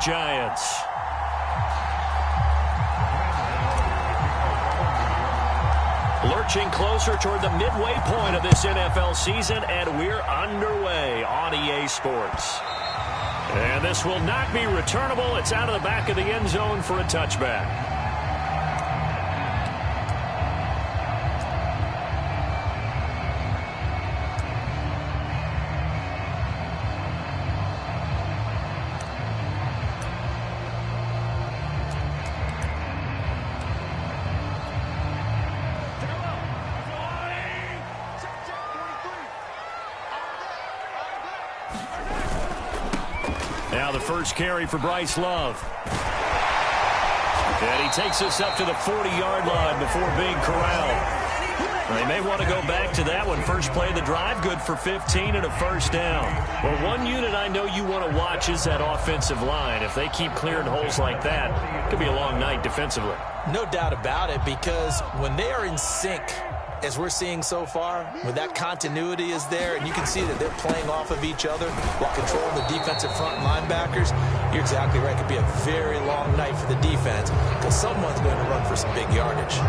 Giants. Lurching closer toward the midway point of this NFL season, and we're underway on EA Sports. And this will not be returnable. It's out of the back of the end zone for a touchback. Now the first carry for Bryce Love. And he takes us up to the 40-yard line before being corralled. They may want to go back to that one. First play of the drive, good for 15 and a first down. Well, one unit I know you want to watch is that offensive line. If they keep clearing holes like that, it could be a long night defensively. No doubt about it, because when they are in sync, as we're seeing so far, where that continuity is there, and you can see that they're playing off of each other while controlling the defensive front linebackers, you're exactly right. It could be a very long night for the defense because someone's going to run for some big yardage.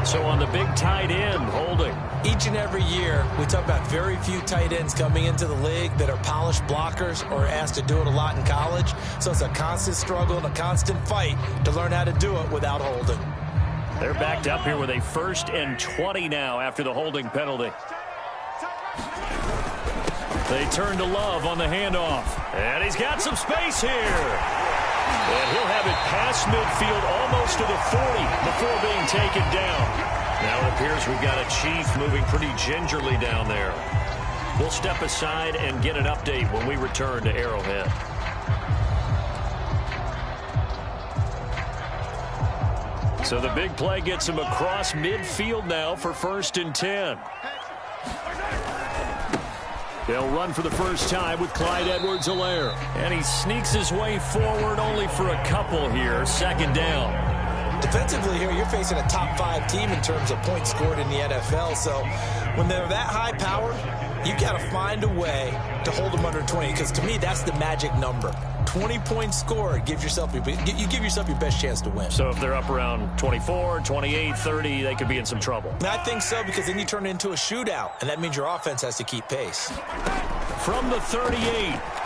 So on the big tight end, Holding. Each and every year, we talk about very few tight ends coming into the league that are polished blockers or asked to do it a lot in college. So it's a constant struggle and a constant fight to learn how to do it without Holding. They're backed up here with a 1st and 20 now after the holding penalty. They turn to Love on the handoff. And he's got some space here. And he'll have it past midfield almost to the 40 before being taken down. Now it appears we've got a Chief moving pretty gingerly down there. We'll step aside and get an update when we return to Arrowhead. So the big play gets him across midfield now for 1st and 10. They'll run for the first time with Clyde Edwards-Helaire. And he sneaks his way forward only for a couple here. 2nd down. Defensively here, you're facing a top 5 team in terms of points scored in the NFL. So when they're that high powered, you got to find a way to hold them under 20. Because to me, that's the magic number. 20 points scored, you give yourself your best chance to win. So if they're up around 24, 28, 30, they could be in some trouble. And I think so, because then you turn it into a shootout, and that means your offense has to keep pace. From the 38,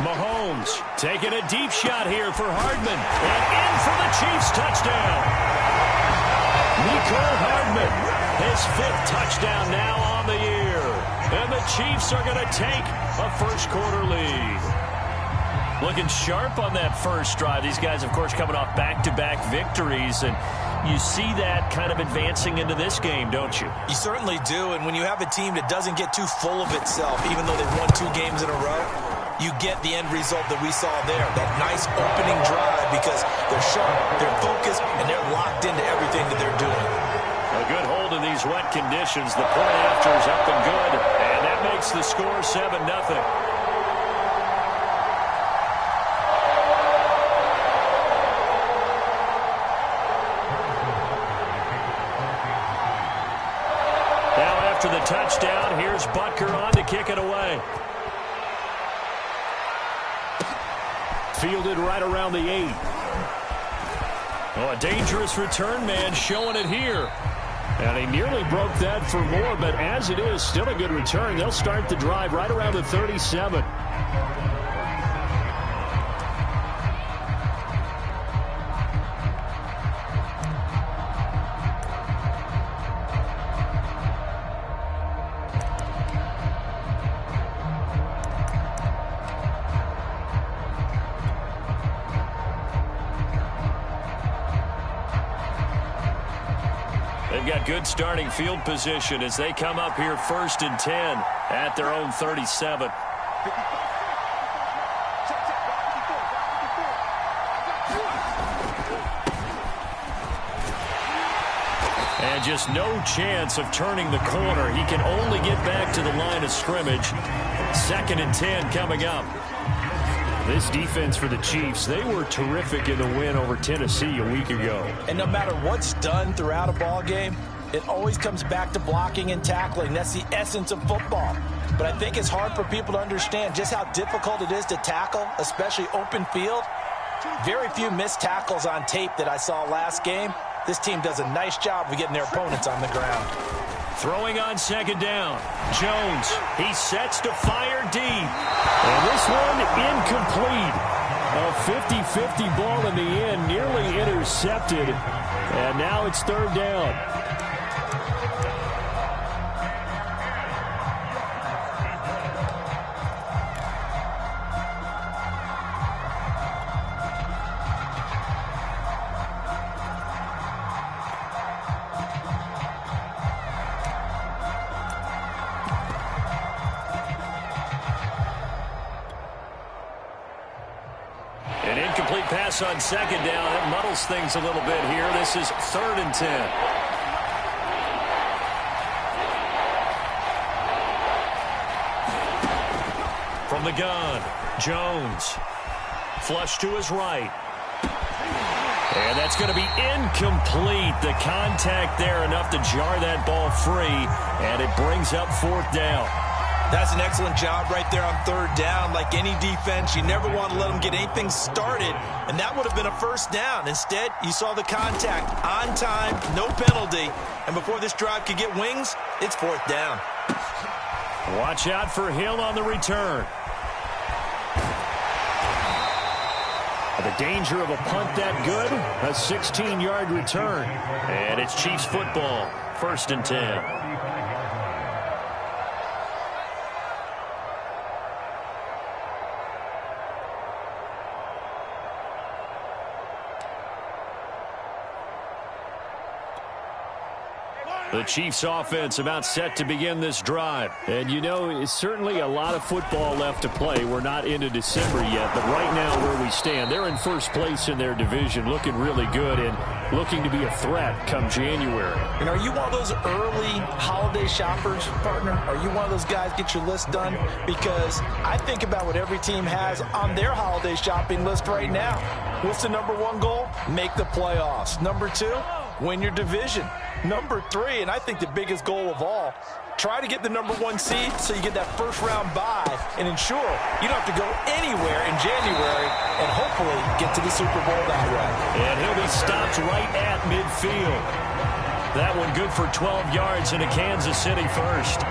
Mahomes taking a deep shot here for Hardman. And in for the Chiefs touchdown. Mecole Hardman, his 5th touchdown now on the year. And the Chiefs are going to take a first-quarter lead. Looking sharp on that first drive. These guys, of course, coming off back-to-back victories, and you see that kind of advancing into this game, don't you? You certainly do, and when you have a team that doesn't get too full of itself, even though they've won 2 games in a row, you get the end result that we saw there, that nice opening drive, because they're sharp, they're focused, and they're locked into everything that they're doing. A good hold in these wet conditions. The point after is up and good, and that makes the score 7-0. After the touchdown, here's Butker on to kick it away. Fielded right around the 8. Oh, a dangerous return man showing it here. And he nearly broke that for more, but as it is, still a good return. They'll start the drive right around the 37. They've got good starting field position as they come up here 1st and 10 at their own 37. And just no chance of turning the corner. He can only get back to the line of scrimmage. 2nd and 10 coming up. This defense for the Chiefs, they were terrific in the win over Tennessee a week ago. And no matter what's done throughout a ball game, it always comes back to blocking and tackling. That's the essence of football. But I think it's hard for people to understand just how difficult it is to tackle, especially open field. Very few missed tackles on tape that I saw last game. This team does a nice job of getting their opponents on the ground. Throwing on second down. Jones, he sets to fire deep. And this one incomplete. A 50-50 ball in the end, nearly intercepted. And now it's third down. An incomplete pass on second down. It muddles things a little bit here. This is 3rd and 10. From the gun, Jones. Flush to his right. And that's going to be incomplete. The contact there enough to jar that ball free. And it brings up 4th down. That's an excellent job right there on 3rd down. Like any defense, you never want to let them get anything started, and that would have been a 1st down. Instead, you saw the contact on time, no penalty, and before this drive could get wings, it's 4th down. Watch out for Hill on the return. The danger of a punt that good, a 16-yard return, and it's Chiefs football, 1st and 10. The Chiefs offense about set to begin this drive. And, you know, it's certainly a lot of football left to play. We're not into December yet, but right now where we stand, they're in 1st place in their division, looking really good and looking to be a threat come January. And are you one of those early holiday shoppers, partner? Are you one of those guys get your list done? Because I think about what every team has on their holiday shopping list right now. What's the #1 goal? Make the playoffs. #2, win your division. #3, and I think the biggest goal of all, try to get the #1 seed so you get that 1st-round bye and ensure you don't have to go anywhere in January and hopefully get to the Super Bowl that way. And he'll be stopped right at midfield. That one good for 12 yards into Kansas City 1st.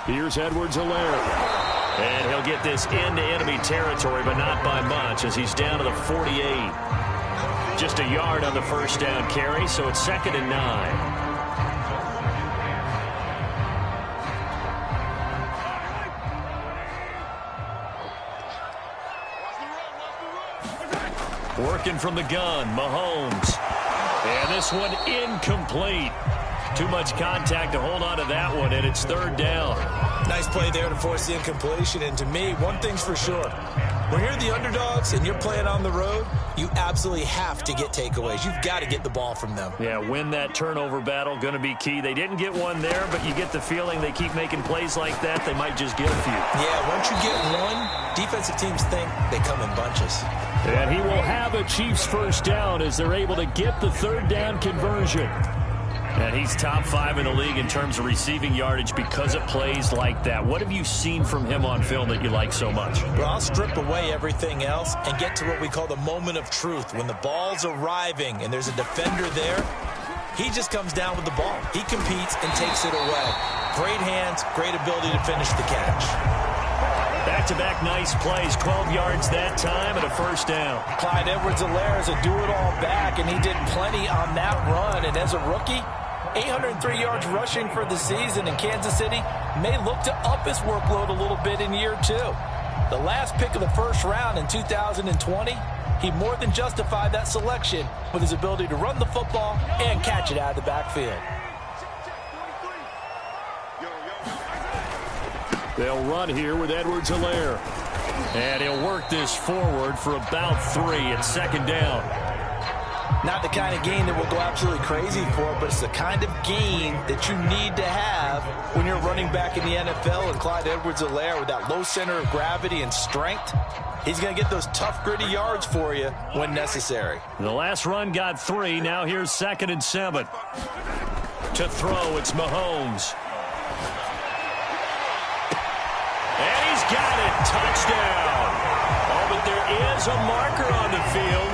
Here's Edwards-Helaire. And he'll get this into enemy territory, but not by much as he's down to the 48. Just a yard on the 1st down carry, so it's 2nd and 9. Working from the gun, Mahomes. And this one incomplete. Too much contact to hold on to that one, and it's 3rd down. Nice play there to force the incompletion, and to me, one thing's for sure. When you're the underdogs and you're playing on the road, you absolutely have to get takeaways. You've got to get the ball from them. Yeah, win that turnover battle, going to be key. They didn't get one there, but you get the feeling they keep making plays like that, they might just get a few. Yeah, once you get one, defensive teams think they come in bunches. And he will have a Chiefs 1st down as they're able to get the 3rd down conversion. And he's top 5 in the league in terms of receiving yardage because of plays like that. What have you seen from him on film that you like so much? Well, I'll strip away everything else and get to what we call the moment of truth. When the ball's arriving and there's a defender there, he just comes down with the ball. He competes and takes it away. Great hands, great ability to finish the catch. Back-to-back nice plays, 12 yards that time and a 1st down. Clyde Edwards-Helaire is a do-it-all back, and he did plenty on that run. And as a rookie, 803 yards rushing for the season, and Kansas City may look to up his workload a little bit in year 2. The last pick of the 1st round in 2020, he more than justified that selection with his ability to run the football and catch it out of the backfield. They'll run here with Edwards-Helaire. And he'll work this forward for about 3 at 2nd down. Not the kind of game that we'll go absolutely crazy for, but it's the kind of game that you need to have when you're running back in the NFL. And Clyde Edwards-Helaire, with that low center of gravity and strength, he's going to get those tough, gritty yards for you when necessary. The last run got 3. Now here's 2nd and 7. To throw, it's Mahomes. And he's got it. Touchdown. Oh, but there is a marker on the field.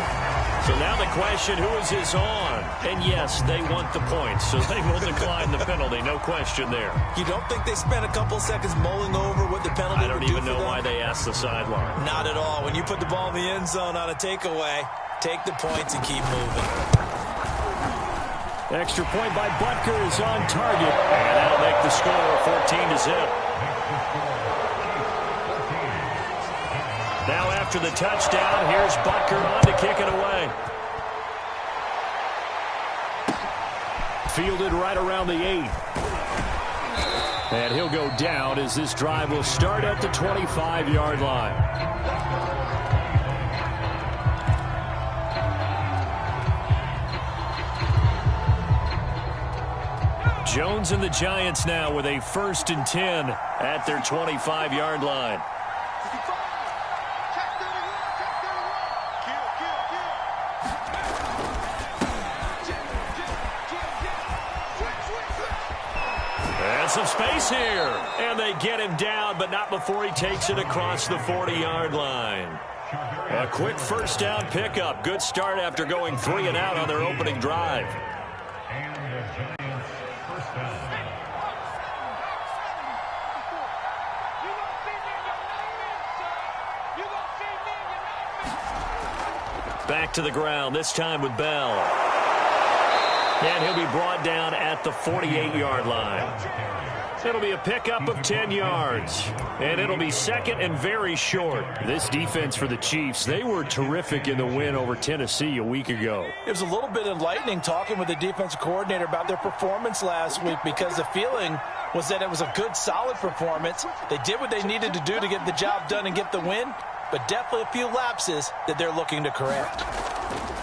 So now the question, who is this on? And yes, they want the points, so they will decline the penalty. No question there. You don't think they spent a couple seconds mulling over what the penalty would do for them? I don't even know why they asked the sideline. Not at all. When you put the ball in the end zone on a takeaway, take the points and keep moving. Extra point by Butker is on target. And that'll make the score 14-0. Now after the touchdown, here's Butker on to kick it away. Fielded right around the 8. And he'll go down as this drive will start at the 25-yard line. Jones and the Giants now with a 1st and 10 at their 25-yard line. Some space here, and they get him down, but not before he takes it across the 40-yard line. A quick first down pickup. Good start after going 3 and out on their opening drive. Back to the ground, this time with Bell. And he'll be brought down at the 48-yard line. It'll be a pickup of 10 yards. And it'll be 2nd and very short. This defense for the Chiefs, they were terrific in the win over Tennessee a week ago. It was a little bit enlightening talking with the defensive coordinator about their performance last week, because the feeling was that it was a good, solid performance. They did what they needed to do to get the job done and get the win, but definitely a few lapses that they're looking to correct.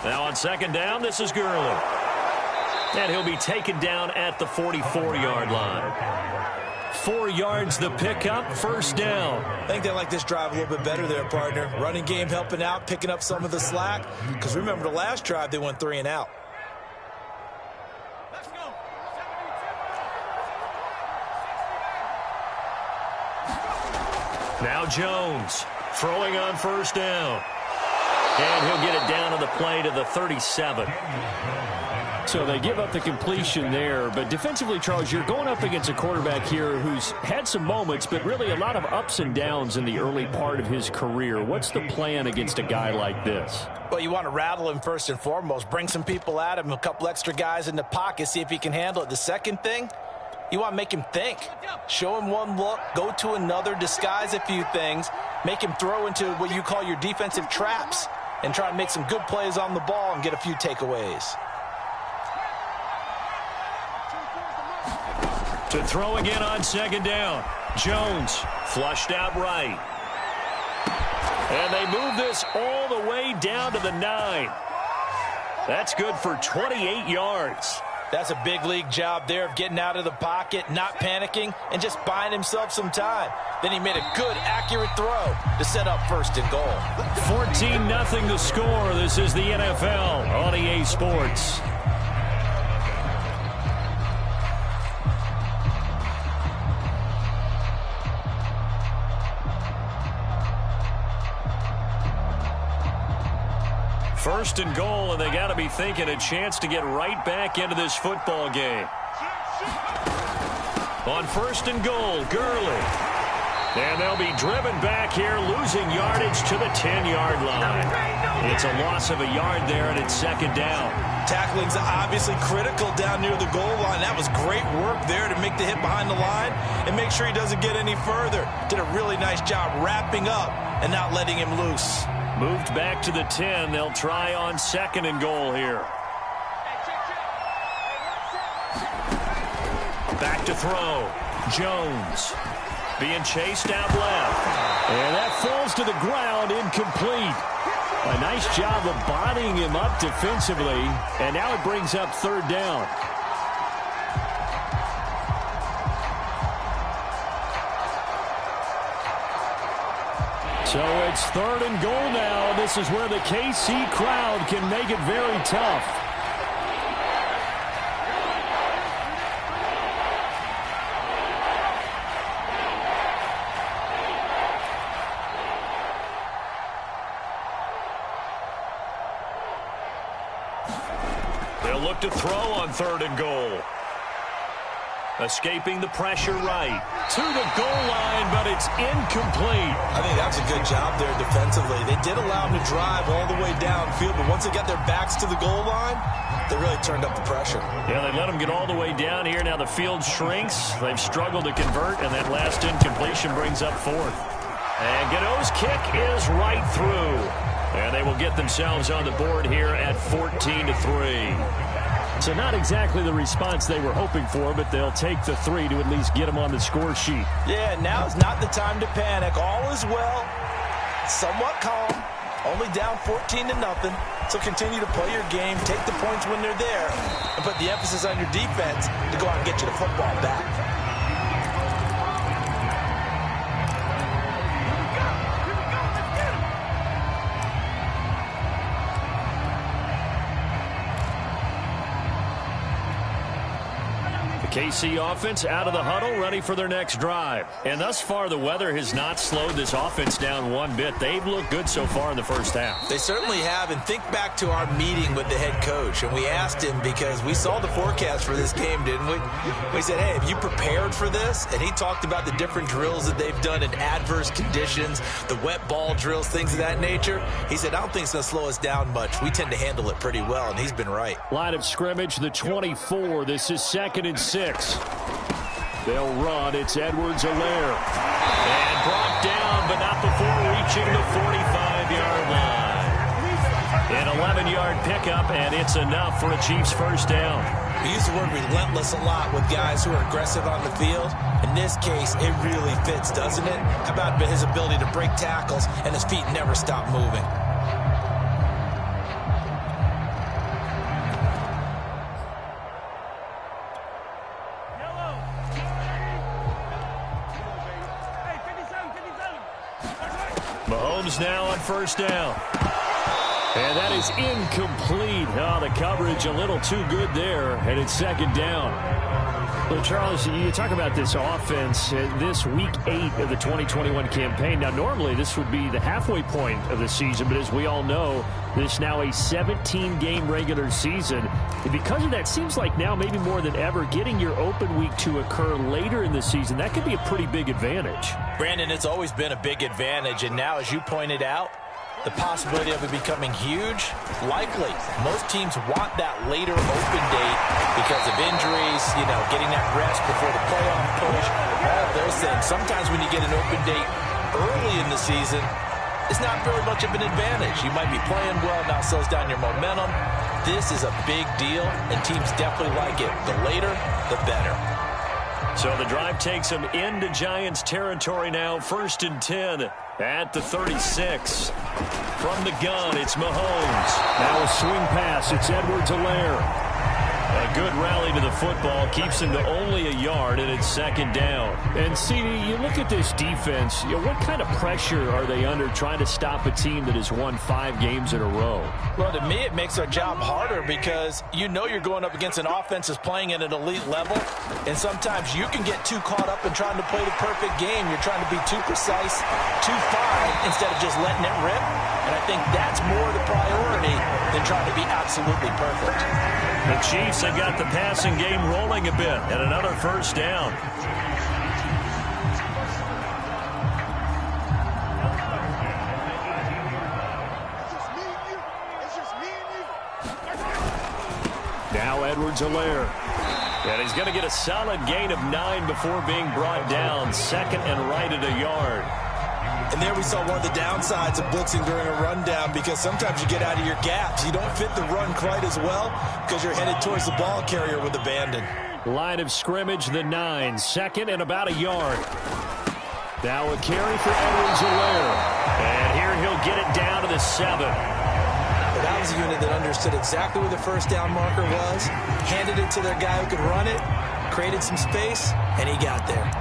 Now on 2nd down, this is Gurley. And he'll be taken down at the 44-yard line. 4 yards the pickup, 1st down. I think they like this drive a little bit better there, partner. Running game helping out, picking up some of the slack. Because remember, the last drive, they went 3 and out. Let's go. Now Jones throwing on 1st down. And he'll get it down on the play to the 37. So they give up the completion there. But defensively, Charles, you're going up against a quarterback here who's had some moments, but really a lot of ups and downs in the early part of his career. What's the plan against a guy like this? Well, you want to rattle him first and foremost. Bring some people at him, a couple extra guys in the pocket, see if he can handle it. The second thing, you want to make him think. Show him one look, go to another, disguise a few things, make him throw into what you call your defensive traps, and try to make some good plays on the ball and get a few takeaways. To throw again on 2nd down. Jones flushed out right. And they move this all the way down to the 9. That's good for 28 yards. That's a big league job there of getting out of the pocket, not panicking, and just buying himself some time. Then he made a good, accurate throw to set up 1st and goal. 14-0 the score. This is the NFL on EA Sports. First and goal, and they got to be thinking a chance to get right back into this football game. On 1st and goal, Gurley. And they'll be driven back here, losing yardage to the 10-yard line. It's a loss of a yard there, and it's 2nd down. Tackling's obviously critical down near the goal line. That was great work there to make the hit behind the line and make sure he doesn't get any further. Did a really nice job wrapping up and not letting him loose. Moved back to the 10. They'll try on 2nd and goal here. Back to throw. Jones being chased out left. And that falls to the ground, incomplete. A nice job of bodying him up defensively, and now it brings up third down. So it's third and goal now. This is where the KC crowd can make it very tough. They'll look to throw on third and goal. Escaping the pressure right to the goal line, but it's incomplete. I think that's a good job there defensively. They did allow them to drive all the way downfield, but once they got their backs to the goal line, they really turned up the pressure. Yeah, they let them get all the way down here. Now the field shrinks. They've struggled to convert, and that last incompletion brings up fourth. And Godot's kick is right through. And they will get themselves on the board here at 14-3. So not exactly the response they were hoping for, but they'll take the 3 to at least get them on the score sheet. Yeah, now is not the time to panic. All is well. Somewhat calm. Only down 14-0. So continue to play your game, take the points when they're there, and put the emphasis on your defense to go out and get you the football back. KC offense out of the huddle, ready for their next drive. And thus far, the weather has not slowed this offense down one bit. They've looked good so far in the first half. They certainly have. And think back to our meeting with the head coach. And we asked him, because we saw the forecast for this game, didn't we? We said, hey, have you prepared for this? And he talked about the different drills that they've done in adverse conditions, the wet ball drills, things of that nature. He said, I don't think it's going to slow us down much. We tend to handle it pretty well, and he's been right. Line of scrimmage, the 24. This is 2nd and 6. They'll run. It's Edwards-Helaire. And brought down, but not before reaching the 45-yard line. An 11-yard pickup, and it's enough for a Chiefs first down. We use the word relentless a lot with guys who are aggressive on the field. In this case, it really fits, doesn't it? How about his ability to break tackles and his feet never stop moving? Mahomes now on first down. And that is incomplete. Oh, the coverage a little too good there, and it's 2nd down. Well, Charles, you talk about this offense, this week 8 of the 2021 campaign. Now, normally this would be the halfway point of the season, but as we all know, this now a 17-game regular season. And because of that, seems like now maybe more than ever, getting your open week to occur later in the season, that could be a pretty big advantage. Brandon, it's always been a big advantage, and now, as you pointed out, the possibility of it becoming huge, likely. Most teams want that later open date because of injuries, getting that rest before the playoff push, all of those things. Sometimes when you get an open date early in the season, it's not very much of an advantage. You might be playing well, now slows down your momentum. This is a big deal, and teams definitely like it. The later, the better. So the drive takes them into Giants territory now. 1st and 10 at the 36. From the gun, it's Mahomes. Now a swing pass. It's Edwards-Helaire. A good rally to the football keeps him to only a yard, and it's 2nd down. And, CD, you look at this defense, what kind of pressure are they under trying to stop a team that has won 5 games in a row? Well, to me, it makes our job harder because you're going up against an offense that's playing at an elite level, and sometimes you can get too caught up in trying to play the perfect game. You're trying to be too precise, too fine, instead of just letting it rip. And I think that's more the priority than trying to be absolutely perfect. The Chiefs have got the passing game rolling a bit, and another first down. Now Edwards-Helaire. And he's going to get a solid gain of 9 before being brought down. 2nd and right at a yard. And there we saw one of the downsides of blitzing during a rundown, because sometimes you get out of your gaps. You don't fit the run quite as well because you're headed towards the ball carrier with abandon. Line of scrimmage, the 9. 2nd and about a yard. Now a carry for Edwards-Helaire. And here he'll get it down to the to 7. But that was a unit that understood exactly where the first down marker was, handed it to their guy who could run it, created some space, and he got there.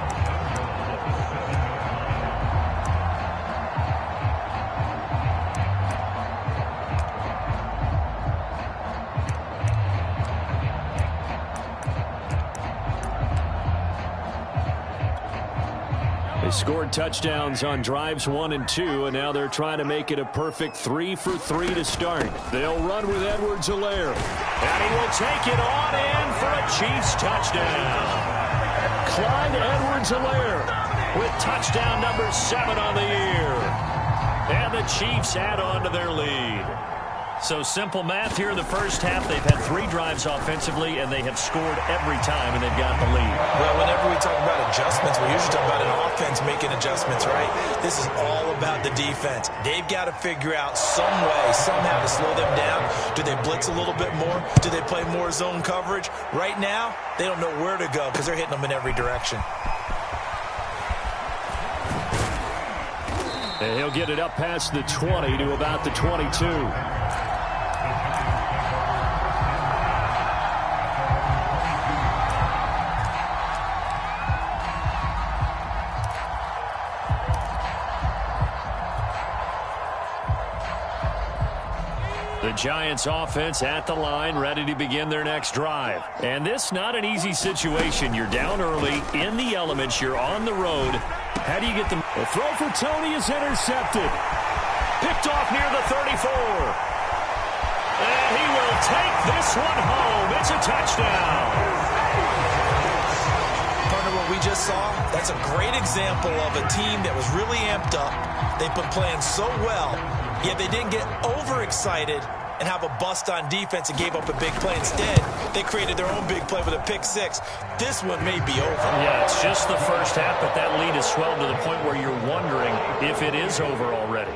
They scored touchdowns on drives 1 and 2, and now they're trying to make it a perfect 3 for 3 to start. They'll run with Edwards-Helaire. And he will take it on in for a Chiefs touchdown. Clyde Edwards-Helaire with touchdown number 7 on the year. And the Chiefs add on to their lead. So simple math here in the first half. They've had 3 drives offensively, and they have scored every time, and they've got the lead. Well, whenever we talk about adjustments, we usually talk about an offense making adjustments, right? This is all about the defense. They've got to figure out some way, somehow to slow them down. Do they blitz a little bit more? Do they play more zone coverage? Right now, they don't know where to go because they're hitting them in every direction. And he'll get it up past the 20 to about the 22. The Giants offense at the line, ready to begin their next drive. And this not an easy situation. You're down early, in the elements, you're on the road. How do you get them? The throw for Tony is intercepted. Picked off near the 34. And he will take this one home. It's a touchdown. Partner, what we just saw, that's a great example of a team that was really amped up. They've been playing so well, yet they didn't get overexcited and have a bust on defense and gave up a big play. Instead, they created their own big play with a pick 6. This one may be over. Yeah, it's just the first half, but that lead has swelled to the point where you're wondering if it is over already.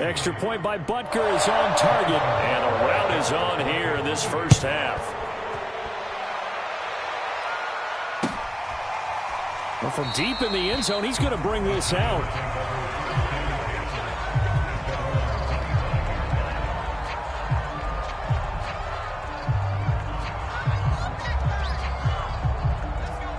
Extra point by Butker is on target, and a rout is on here in this first half. Well, from deep in the end zone, he's going to bring this out.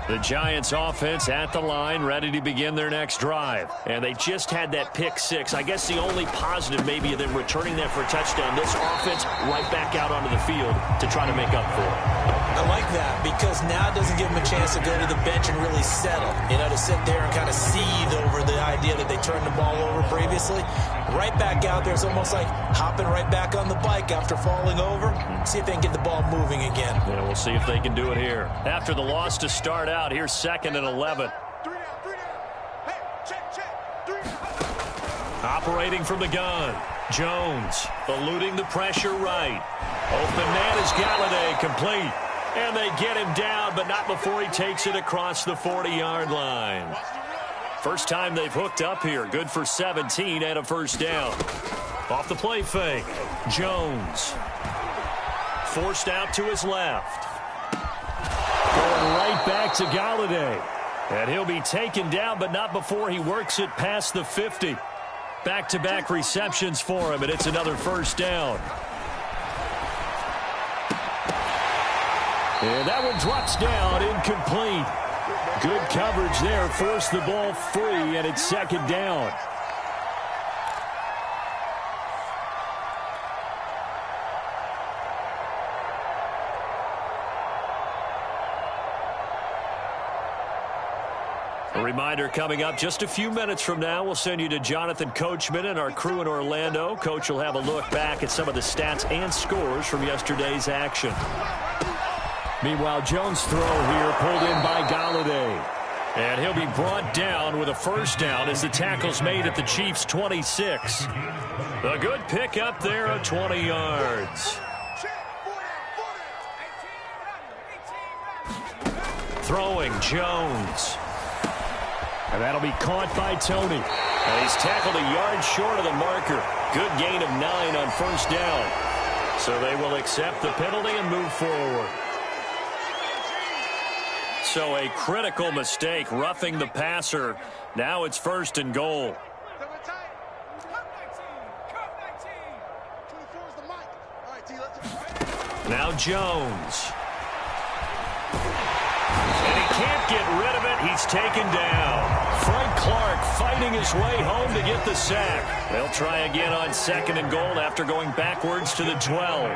The Giants offense at the line, ready to begin their next drive. And they just had that pick 6. I guess the only positive maybe of them returning that for a touchdown. This offense right back out onto the field to try to make up for it. I like that because now it doesn't give them a chance to go to the bench and really settle. You know, to sit there and kind of seethe over the idea that they turned the ball over previously. Right back out there. It's almost like hopping right back on the bike after falling over. See if they can get the ball moving again. Yeah, we'll see if they can do it here. After the loss to start out, here's 2nd and 11. Operating from the gun. Jones eluding the pressure right. Open man is Galladay, complete. And they get him down, but not before he takes it across the 40-yard line. First time they've hooked up here. Good for 17 and a first down. Off the play fake. Jones. Forced out to his left. Going right back to Galladay. And he'll be taken down, but not before he works it past the 50. Back-to-back receptions for him, and it's another first down. And that one drops down, incomplete. Good coverage there, forced the ball free, and it's 2nd down. A reminder coming up just a few minutes from now, we'll send you to Jonathan Coachman and our crew in Orlando. Coach will have a look back at some of the stats and scores from yesterday's action. Meanwhile, Jones' throw here pulled in by Galladay. And he'll be brought down with a first down as the tackle's made at the Chiefs' 26. A good pick up there of 20 yards. Throwing Jones. And that'll be caught by Tony. And he's tackled a yard short of the marker. Good gain of 9 on first down. So they will accept the penalty and move forward. So a critical mistake, roughing the passer. Now it's 1st and goal. Now Jones. And he can't get rid of it. He's taken down. Frank Clark fighting his way home to get the sack. They'll try again on 2nd and goal after going backwards to the 12.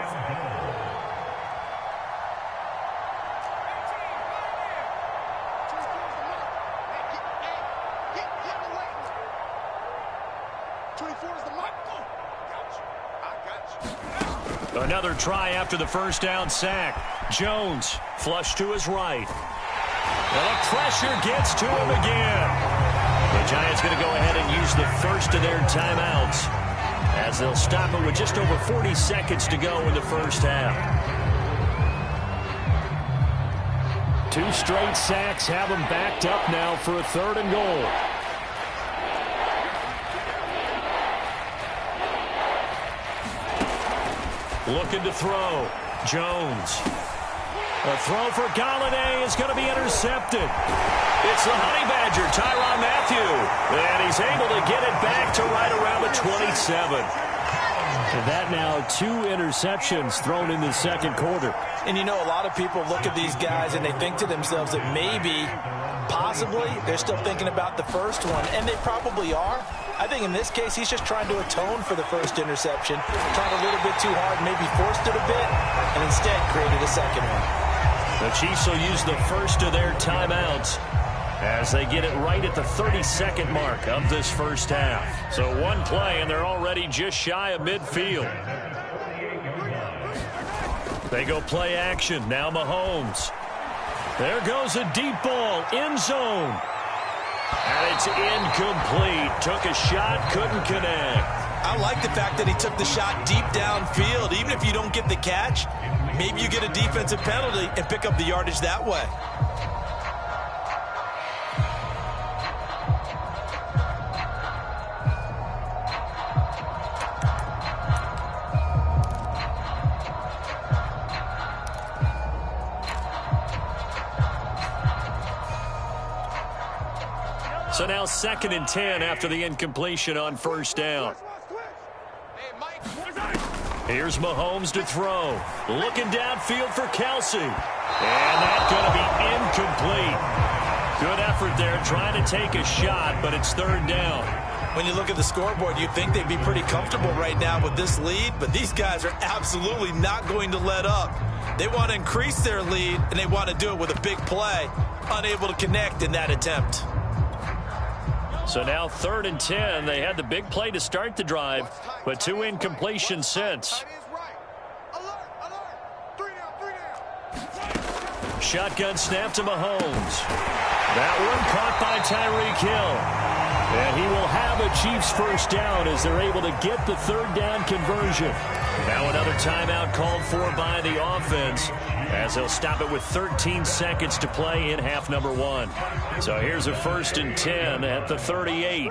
Another try after the first down sack. Jones flush to his right. And the pressure gets to him again. The Giants going to go ahead and use the first of their timeouts as they'll stop it with just over 40 seconds to go in the first half. 2 straight sacks have them backed up now for a 3rd and goal. Looking to throw. Jones. A throw for Galladay is going to be intercepted. It's the Honey Badger, Tyrann Mathieu. And he's able to get it back to right around the 27. And that now 2 interceptions thrown in the 2nd quarter. And you know, a lot of people look at these guys and they think to themselves that maybe, possibly, they're still thinking about the first one. And they probably are. I think in this case, he's just trying to atone for the first interception. Tried a little bit too hard, maybe forced it a bit, and instead created a second one. The Chiefs will use the first of their timeouts as they get it right at the 32nd mark of this first half. So 1 play, and they're already just shy of midfield. They go play action. Now Mahomes. There goes a deep ball, end zone. And it's incomplete. Took a shot, couldn't connect. I like the fact that he took the shot deep downfield. Even if you don't get the catch, maybe you get a defensive penalty and pick up the yardage that way. So now 2nd and 10 after the incompletion on first down. Here's Mahomes to throw. Looking downfield for Kelsey. And that's going to be incomplete. Good effort there trying to take a shot, but it's 3rd down. When you look at the scoreboard, you'd think they'd be pretty comfortable right now with this lead, but these guys are absolutely not going to let up. They want to increase their lead, and they want to do it with a big play. Unable to connect in that attempt. So now 3rd and 10. They had the big play to start the drive, but 2 incompletions since. Shotgun snap to Mahomes. That one caught by Tyreek Hill. And he will have a Chiefs first down as they're able to get the 3rd down conversion. Now another timeout called for by the offense as they'll stop it with 13 seconds to play in half number 1. So here's a 1st and 10 at the 38. Hey,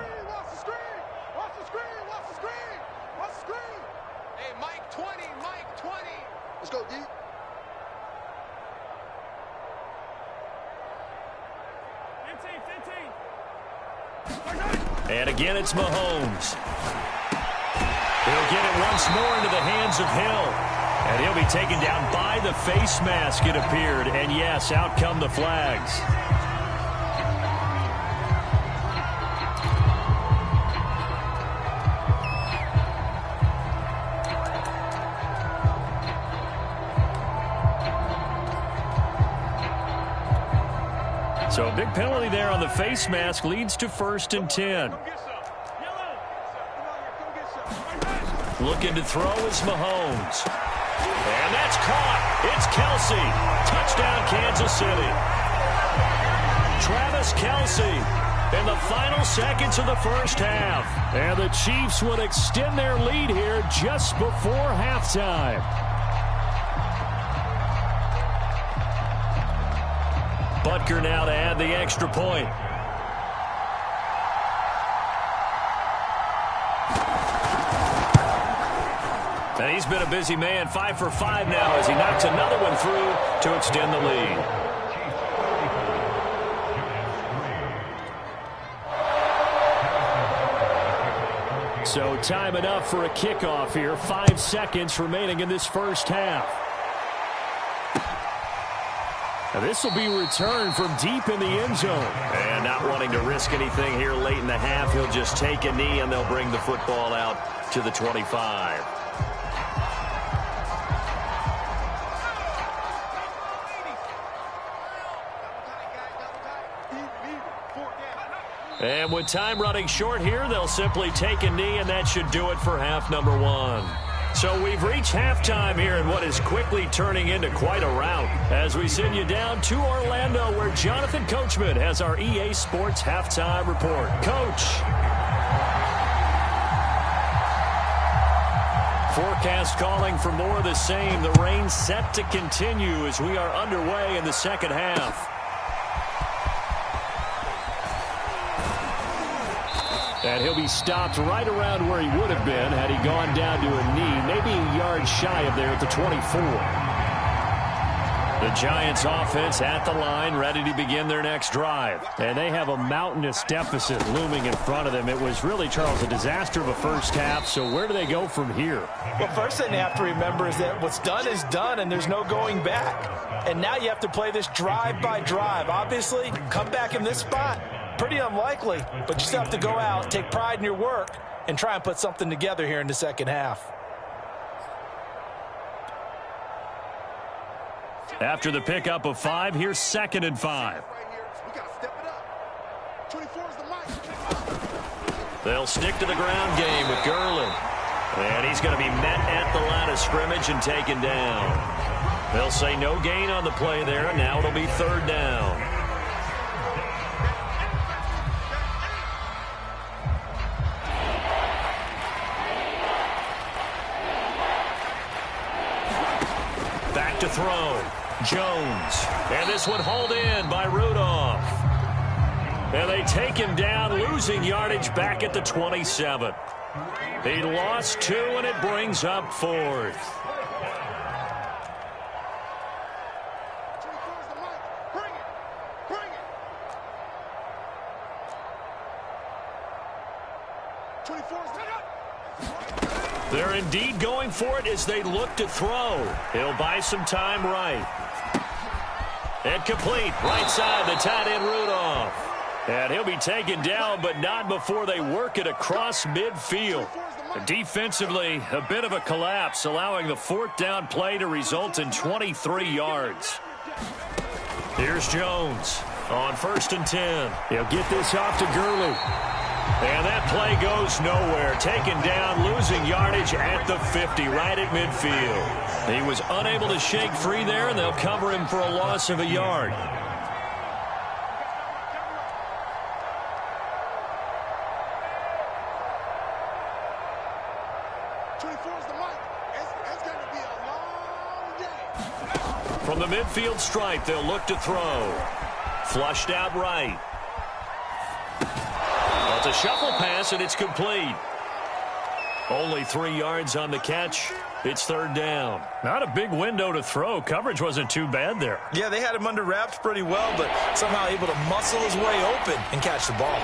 Mike 20, Mike 20. Let's go, D. And again, it's Mahomes. He'll get it once more into the hands of Hill. And he'll be taken down by the face mask, it appeared. And yes, out come the flags. So a big penalty there on the face mask leads to 1st and 10. Looking to throw is Mahomes. And that's caught. It's Kelsey. Touchdown, Kansas City. Travis Kelsey in the final seconds of the first half. And the Chiefs would extend their lead here just before halftime. Butker now to add the extra point. And he's been a busy man, 5 for 5 now as he knocks another one through to extend the lead. So time enough for a kickoff here. 5 seconds remaining in this first half. Now this will be returned from deep in the end zone. And not wanting to risk anything here late in the half, he'll just take a knee, and they'll bring the football out to the 25. And with time running short here, they'll simply take a knee, and that should do it for half number one. So we've reached halftime here in what is quickly turning into quite a rout as we send you down to Orlando, where Jonathan Coachman has our EA Sports halftime report. Coach. Forecast calling for more of the same. The rain set to continue as we are underway in the second half. And he'll be stopped right around where he would have been had he gone down to a knee, maybe a yard shy of there at the 24. The Giants offense at the line, ready to begin their next drive. And they have a mountainous deficit looming in front of them. It was really, Charles, a disaster of a first half. So where do they go from here? Well, first thing they have to remember is that what's done is done, and there's no going back. And now you have to play this drive by drive. Obviously, come back in this spot. Pretty unlikely, but you still have to go out, take pride in your work, and try and put something together here in the second half. After the pickup of 5, here's 2nd and 5. They'll stick to the ground game with Gurley. And he's going to be met at the line of scrimmage and taken down. They'll say no gain on the play there, and now it'll be 3rd down. To throw, Jones, and this one hauled in by Rudolph. And they take him down, losing yardage back at the 27. He lost 2, and it brings up 4th. They're indeed going for it as they look to throw. He'll buy some time right. And complete. Right side, the tight end Rudolph. And he'll be taken down, but not before they work it across midfield. Defensively, a bit of a collapse, allowing the 4th down play to result in 23 yards. Here's Jones on 1st and 10. He'll get this off to Gurley. And that play goes nowhere. Taken down, losing yardage at the 50, right at midfield. He was unable to shake free there, and they'll cover him for a loss of a yard. From the midfield stripe, they'll look to throw. Flushed out right. It's a shuffle pass, and it's complete. Only 3 yards on the catch. It's 3rd down. Not a big window to throw. Coverage wasn't too bad there. Yeah, they had him under wraps pretty well, but somehow able to muscle his way open and catch the ball.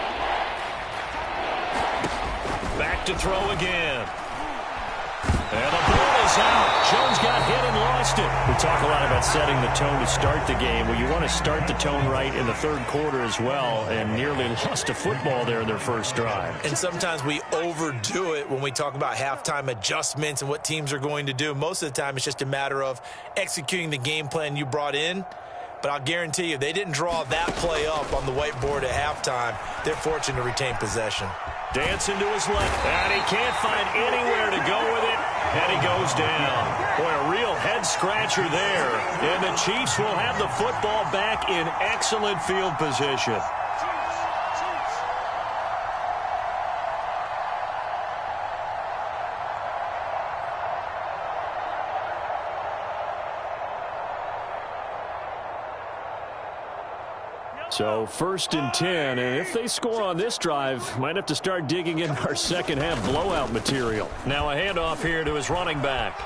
Back to throw again. And the ball is out. Jones got hit and lost it. We talk a lot about setting the tone to start the game. Well, you want to start the tone right in the 3rd quarter as well, and nearly lost a football there in their first drive. And sometimes we overdo it when we talk about halftime adjustments and what teams are going to do. Most of the time, it's just a matter of executing the game plan you brought in. But I'll guarantee you, they didn't draw that play up on the whiteboard at halftime. They're fortunate to retain possession. Dancing to his left, and he can't find anywhere to go with it, and he goes down. Boy, a real head-scratcher there, and the Chiefs will have the football back in excellent field position. So 1st and 10, and if they score on this drive, might have to start digging in our second half blowout material. Now a handoff here to his running back.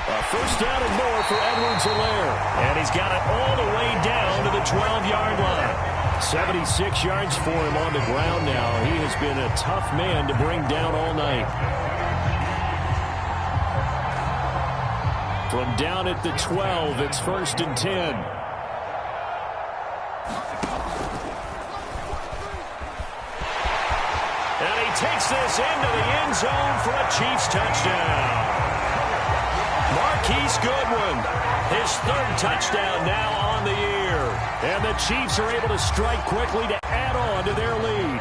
A 1st down and more for Edwards-Helaire, and he's got it all the way down to the 12-yard line. 76 yards for him on the ground now. He has been a tough man to bring down all night. From down at the 12, it's 1st and 10. And he takes this into the end zone for a Chiefs touchdown. Marquise Goodwin, his 3rd touchdown now on the year. And the Chiefs are able to strike quickly to add on to their lead.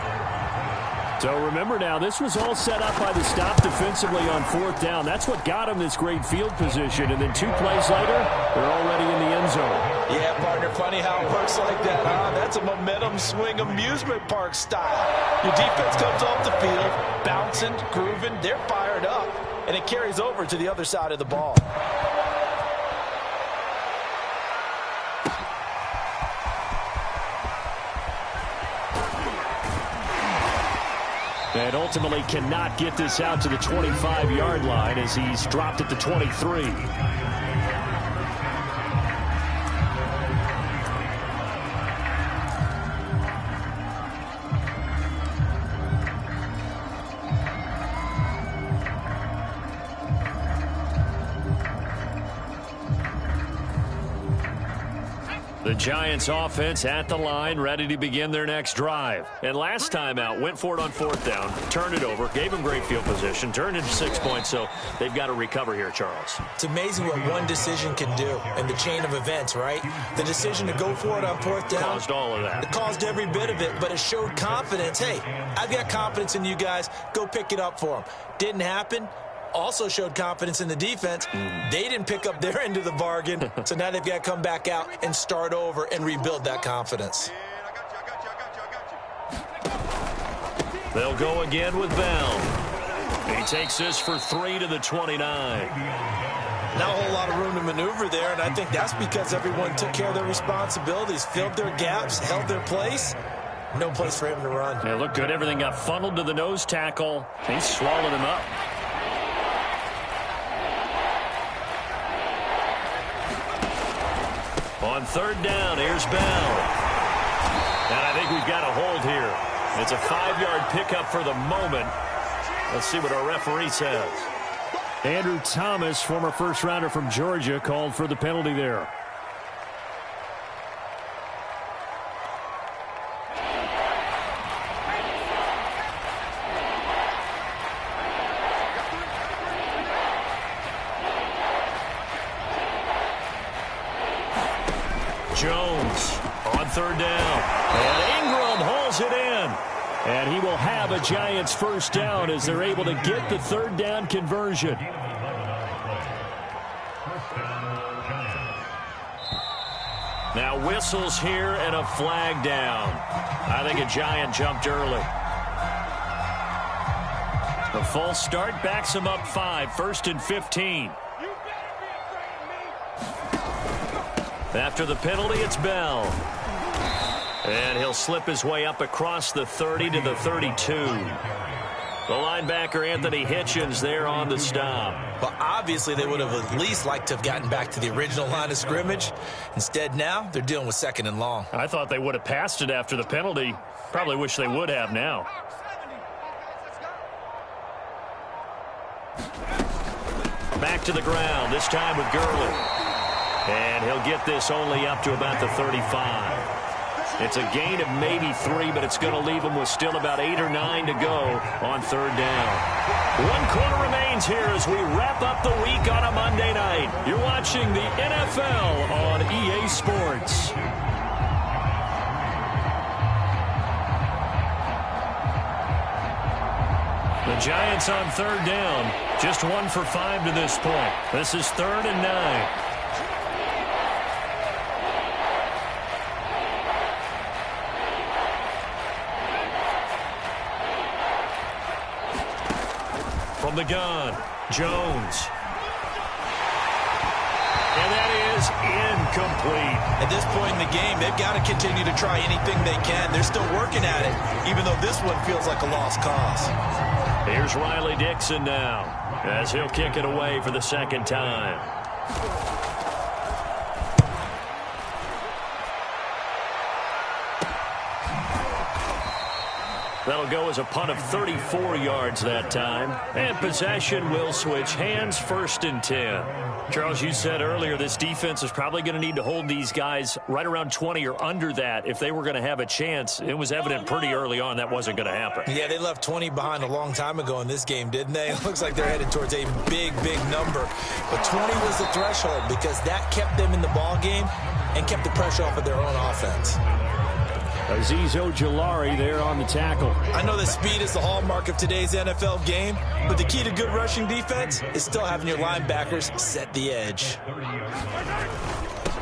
So remember now, this was all set up by the stop defensively on 4th down. That's what got him this great field position. And then 2 plays later, they're already in the end zone. Yeah, partner, funny how it works like that, huh? That's a momentum swing amusement park style. Your defense comes off the field, bouncing, grooving, they're fired up, and it carries over to the other side of the ball. And ultimately cannot get this out to the 25-yard line as he's dropped at the 23. The Giants offense at the line, ready to begin their next drive. And last time out, went for it on 4th down, turned it over, gave them great field position, turned into 6 points, so they've got to recover here, Charles. It's amazing what one decision can do in the chain of events, right? The decision to go for it on 4th down. Caused all of that. It caused every bit of it, but it showed confidence. Hey, I've got confidence in you guys. Go pick it up for them. Didn't happen. Also showed confidence in the defense. They didn't pick up their end of the bargain, so now they've got to come back out and start over and rebuild that confidence. They'll go again with Bell. He takes this for 3 to the 29. Not a whole lot of room to maneuver there, and I think that's because everyone took care of their responsibilities, filled their gaps, held their place. No place for him to run. Yeah, looked good. Everything got funneled to the nose tackle. He swallowed him up. On 3rd down, here's Bell. And I think we've got a hold here. It's a 5-yard pickup for the moment. Let's see what our referee says. Andrew Thomas, former first-rounder from Georgia, called for the penalty there. Jones on 3rd down. And Ingram hauls it in. And he will have a Giants 1st down as they're able to get the 3rd down conversion. Now whistles here and a flag down. I think a Giant jumped early. The false start backs him up 5, 1st and 15. After the penalty, it's Bell. And he'll slip his way up across the 30 to the 32. The linebacker, Anthony Hitchens, there on the stop. Well, obviously, they would have at least liked to have gotten back to the original line of scrimmage. Instead, now, they're dealing with 2nd and long. I thought they would have passed it after the penalty. Probably wish they would have now. Back to the ground, this time with Gurley. And he'll get this only up to about the 35. It's a gain of maybe 3, but it's going to leave him with still about 8 or 9 to go on 3rd down. 1 quarter remains here as we wrap up the week on a Monday night. You're watching the NFL on EA Sports. The Giants on 3rd down. Just 1 for 5 to this point. This is 3rd and 9. From the gun, Jones. And that is incomplete. At this point in the game, they've got to continue to try anything they can. They're still working at it, even though this one feels like a lost cause. Here's Riley Dixon now, as he'll kick it away for the 2nd time. That'll go as a punt of 34 yards that time. And possession will switch hands, 1st and 10. Charles, you said earlier this defense is probably going to need to hold these guys right around 20 or under that if they were going to have a chance. It was evident pretty early on that wasn't going to happen. Yeah, they left 20 behind a long time ago in this game, didn't they? It looks like they're headed towards a big, big number. But 20 was the threshold because that kept them in the ball game and kept the pressure off of their own offense. Azeez Ojulari there on the tackle. I know that speed is the hallmark of today's NFL game, but the key to good rushing defense is still having your linebackers set the edge.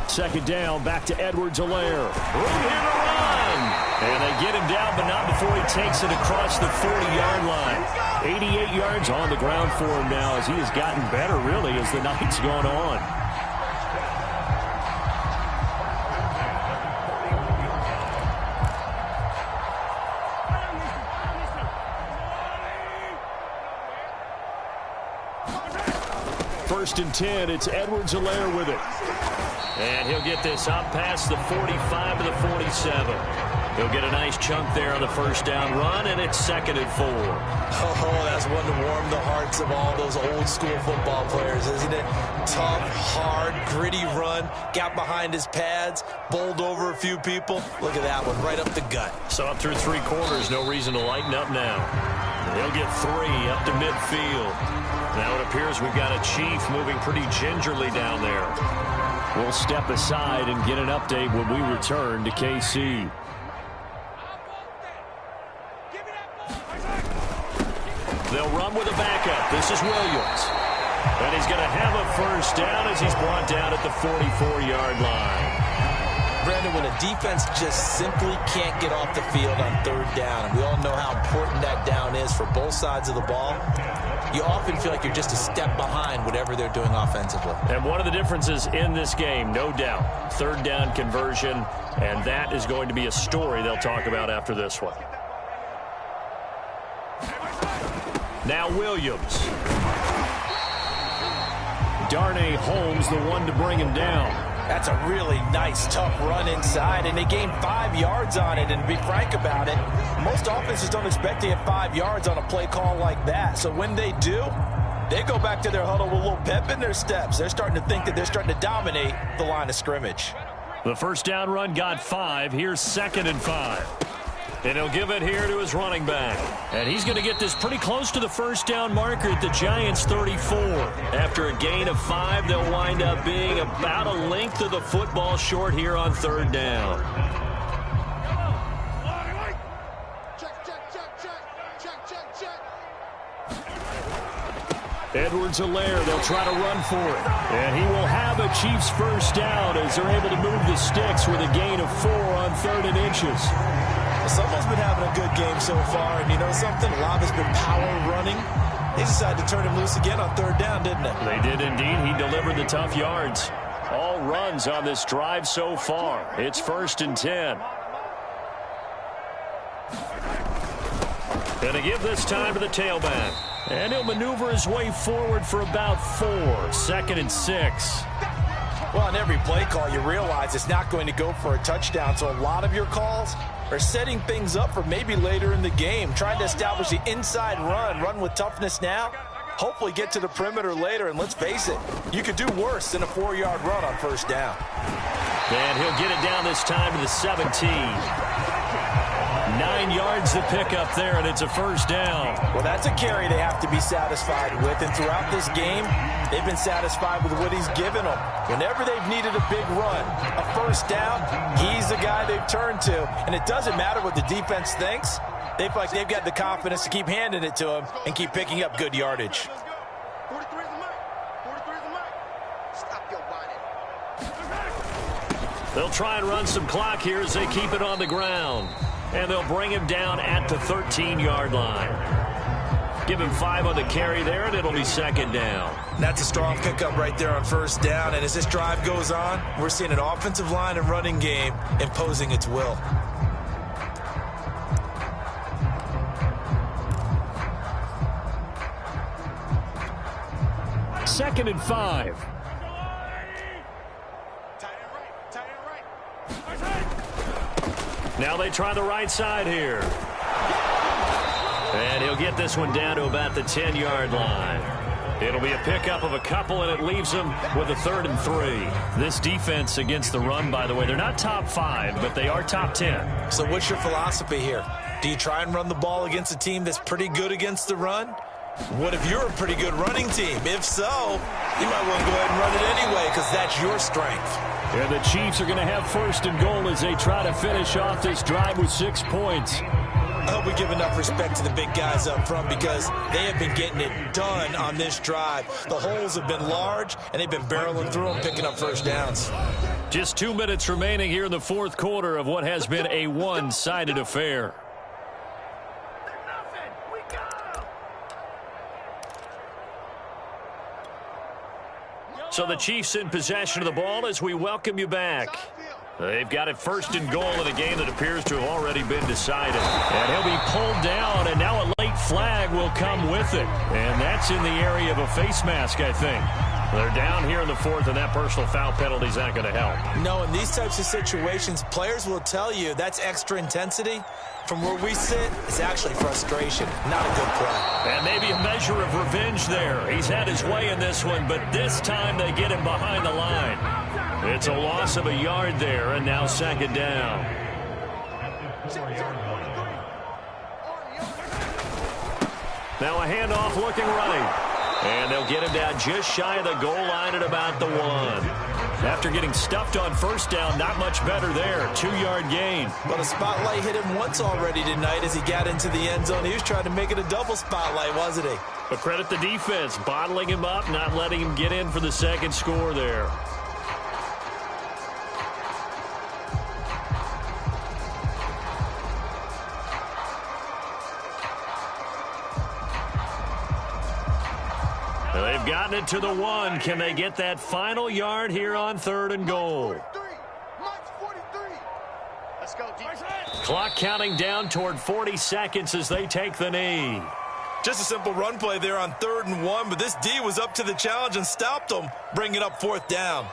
2nd down, back to Edwards-Helaire. Room here to run. And they get him down, but not before he takes it across the 40-yard line. 88 yards on the ground for him now as he has gotten better, really, as the night's gone on. First and 10, it's Edwards-Helaire with it. And he'll get this up past the 45 to the 47. He'll get a nice chunk there on the 1st down run, and it's 2nd and 4. Oh, that's one to warm the hearts of all those old-school football players, isn't it? Tough, hard, gritty run, got behind his pads, bowled over a few people. Look at that one, right up the gut. So up through 3 quarters, no reason to lighten up now. He'll get 3 up to midfield. Now it appears we've got a Chief moving pretty gingerly down there. We'll step aside and get an update when we return to KC. They'll run with a backup. This is Williams. And he's going to have a 1st down as he's brought down at the 44-yard line. Brandon, when a defense just simply can't get off the field on 3rd down, and we all know how important that down is for both sides of the ball, you often feel like you're just a step behind whatever they're doing offensively. And one of the differences in this game, no doubt, 3rd down conversion, and that is going to be a story they'll talk about after this one. Now Williams. Darnay Holmes, the one to bring him down. That's a really nice, tough run inside, and they gained 5 yards on it. And to be frank about it, most offenses don't expect to get 5 yards on a play call like that. So when they do, they go back to their huddle with a little pep in their steps. They're starting to think that they're starting to dominate the line of scrimmage. The 1st down run got 5. Here's 2nd and 5. And he'll give it here to his running back. And he's going to get this pretty close to the 1st down marker at the Giants' 34. After a gain of 5, they'll wind up being about a length of the football short here on 3rd down. Edwards-Helaire, they'll try to run for it. And he will have a Chiefs 1st down as they're able to move the sticks with a gain of 4 on 3rd and inches. Someone's been having a good game so far, and you know something? A lot has been power running. They decided to turn him loose again on 3rd down, didn't they? They did indeed. He delivered the tough yards. All runs on this drive so far. It's 1st and 10. And to give this time to the tailback. And he'll maneuver his way forward for about 4. 2nd and 6. Well, on every play call, you realize it's not going to go for a touchdown. So a lot of your calls are setting things up for maybe later in the game, trying to establish the inside run with toughness now, hopefully get to the perimeter later. And let's face it, you could do worse than a 4-yard run on 1st down. And he'll get it down this time to the 17. 9 yards to pick up there, and it's a 1st down. Well, that's a carry they have to be satisfied with. And throughout this game, they've been satisfied with what he's given them. Whenever they've needed a big run, a 1st down, he's the guy they've turned to. And it doesn't matter what the defense thinks. They feel like they've got the confidence to keep handing it to him and keep picking up good yardage. 43 is the mark. 43 is the mark. Stop your whining. They'll try and run some clock here as they keep it on the ground. And they'll bring him down at the 13-yard line. Give him 5 on the carry there, and it'll be 2nd down. That's a strong pickup right there on 1st down. And as this drive goes on, we're seeing an offensive line and running game imposing its will. Second and 5. Now they try the right side here. And he'll get this one down to about the 10-yard line. It'll be a pickup of a couple, and it leaves them with a 3rd and 3. This defense against the run, by the way, they're not top 5, but they are top 10. So what's your philosophy here? Do you try and run the ball against a team that's pretty good against the run? What if you're a pretty good running team? If so, you might want to go ahead and run it anyway because that's your strength. And the Chiefs are going to have 1st and goal as they try to finish off this drive with 6 points. I hope we give enough respect to the big guys up front because they have been getting it done on this drive. The holes have been large, and they've been barreling through them, picking up 1st downs. Just 2 minutes remaining here in the 4th quarter of what has been a one-sided affair. So the Chiefs in possession of the ball as we welcome you back. They've got it 1st and goal in a game that appears to have already been decided. And he'll be pulled down, and now a late flag will come with it. And that's in the area of a face mask, I think. They're down here in the 4th, and that personal foul penalty is not going to help. No, in these types of situations, players will tell you that's extra intensity. From where we sit, it's actually frustration, not a good play. And maybe a measure of revenge there. He's had his way in this one, but this time they get him behind the line. It's a loss of a yard there, and now 2nd down. Now a handoff looking right. And they'll get him down just shy of the goal line at about the 1. After getting stuffed on 1st down, not much better there. 2-yard gain. But a spotlight hit him once already tonight as he got into the end zone. He was trying to make it a double spotlight, wasn't he? But credit the defense, bottling him up, not letting him get in for the 2nd score there. They've gotten it to the 1. Can they get that final yard here on 3rd and goal? Let's go, defense. Clock counting down toward 40 seconds as they take the knee. Just a simple run play there on 3rd and 1, but this D was up to the challenge and stopped him, bringing up 4th down.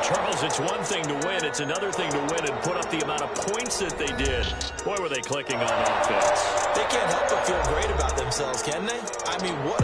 Charles, it's one thing to win. It's another thing to win and put up the amount of points that they did. Boy, were they clicking on offense. They can't help but feel great about themselves, can they? I mean, what